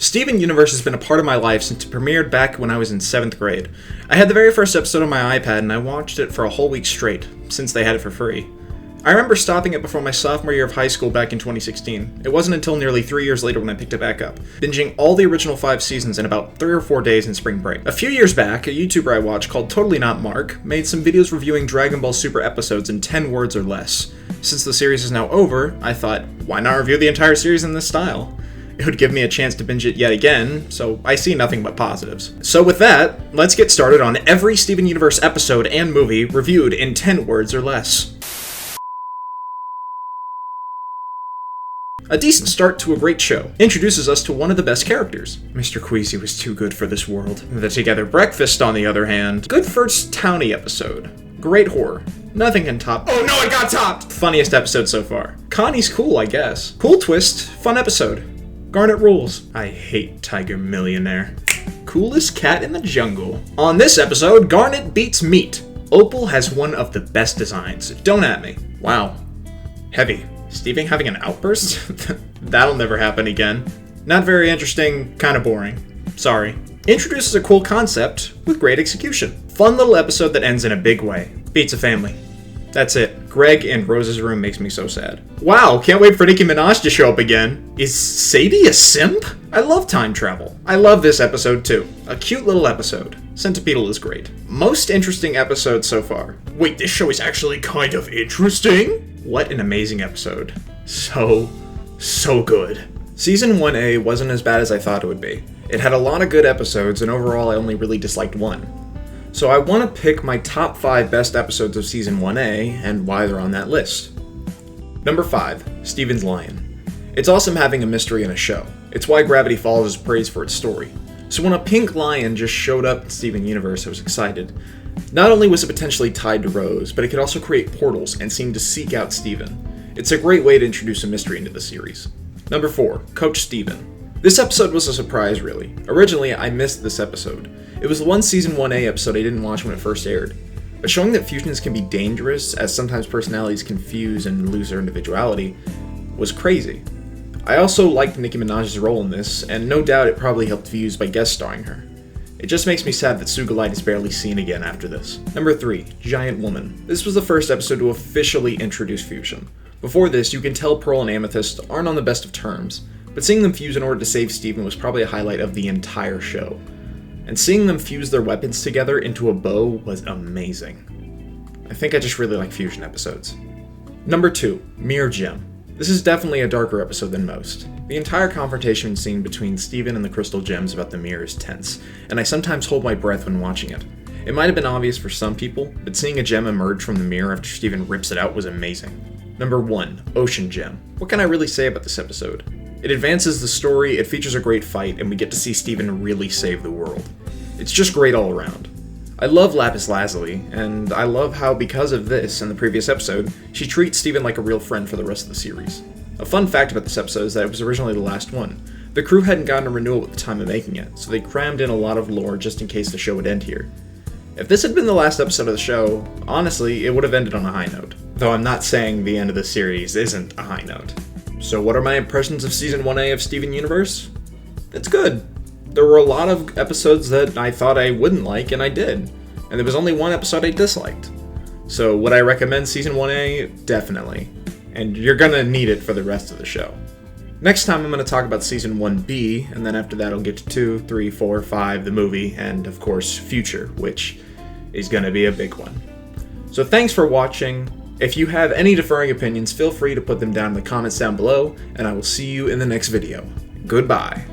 Steven Universe has been a part of my life since it premiered back when I was in 7th grade. I had the very first episode on my iPad and I watched it for a whole week straight, since they had it for free. I remember stopping it before my sophomore year of high school back in 2016. It wasn't until nearly 3 years later when I picked it back up, binging all the original 5 seasons in about 3 or 4 days in spring break. A few years back, a YouTuber I watched called Totally Not Mark made some videos reviewing Dragon Ball Super episodes in 10 words or less. Since the series is now over, I thought, why not review the entire series in this style? It would give me a chance to binge it yet again, so I see nothing but positives. So with that, let's get started on every Steven Universe episode and movie reviewed in 10 words or less. A decent start to a great show introduces us to one of the best characters. Mr. Queasy was too good for this world. The Together Breakfast, on the other hand, good first towny episode. Great horror. Nothing can top. Oh no, it got topped! Funniest episode so far. Connie's cool, I guess. Cool twist, fun episode. Garnet rules. I hate Tiger Millionaire. Coolest cat in the jungle. On this episode, Garnet beats meat. Opal has one of the best designs. Don't at me. Wow. Heavy. Steven having an outburst? That'll never happen again. Not very interesting, kinda boring. Sorry. Introduces a cool concept with great execution. Fun little episode that ends in a big way. Beats a family. That's it. Greg in Rose's room makes me so sad. Wow, can't wait for Nicki Minaj to show up again. Is Sadie a simp? I love time travel. I love this episode too. A cute little episode. Centipedal is great. Most interesting episode so far. Wait, this show is actually kind of interesting? What an amazing episode. So good. Season 1A wasn't as bad as I thought it would be. It had a lot of good episodes, and overall I only really disliked one. So I want to pick my top 5 best episodes of Season 1A, and why they're on that list. Number 5, Steven's Lion. It's awesome having a mystery in a show. It's why Gravity Falls is praised for its story. So when a pink lion just showed up in Steven Universe, I was excited. Not only was it potentially tied to Rose, but it could also create portals and seem to seek out Steven. It's a great way to introduce a mystery into the series. Number 4, Coach Steven. This episode was a surprise, really. Originally, I missed this episode. It was the one Season 1A episode I didn't watch when it first aired. But showing that fusions can be dangerous, as sometimes personalities confuse and lose their individuality, was crazy. I also liked Nicki Minaj's role in this, and no doubt it probably helped views by guest starring her. It just makes me sad that Sugalite is barely seen again after this. Number 3, Giant Woman. This was the first episode to officially introduce fusion. Before this, you can tell Pearl and Amethyst aren't on the best of terms, but seeing them fuse in order to save Steven was probably a highlight of the entire show. And seeing them fuse their weapons together into a bow was amazing. I think I just really like fusion episodes. Number 2, Mirror Gem. This is definitely a darker episode than most. The entire confrontation scene between Steven and the crystal gems about the mirror is tense, and I sometimes hold my breath when watching it. It might have been obvious for some people, but seeing a gem emerge from the mirror after Steven rips it out was amazing. Number 1, Ocean Gem. What can I really say about this episode? It advances the story, it features a great fight, and we get to see Steven really save the world. It's just great all around. I love Lapis Lazuli, and I love how because of this and the previous episode, she treats Steven like a real friend for the rest of the series. A fun fact about this episode is that it was originally the last one. The crew hadn't gotten a renewal at the time of making it, so they crammed in a lot of lore just in case the show would end here. If this had been the last episode of the show, honestly, it would have ended on a high note. Though I'm not saying the end of the series isn't a high note. So what are my impressions of Season 1A of Steven Universe? It's good. There were a lot of episodes that I thought I wouldn't like, and I did. And there was only one episode I disliked. So would I recommend Season 1A? Definitely. And you're gonna need it for the rest of the show. Next time I'm gonna talk about Season 1B, and then after that I'll get to 2, 3, 4, 5, the movie, and of course Future, which is gonna be a big one. So thanks for watching. If you have any differing opinions, feel free to put them down in the comments down below, and I will see you in the next video. Goodbye.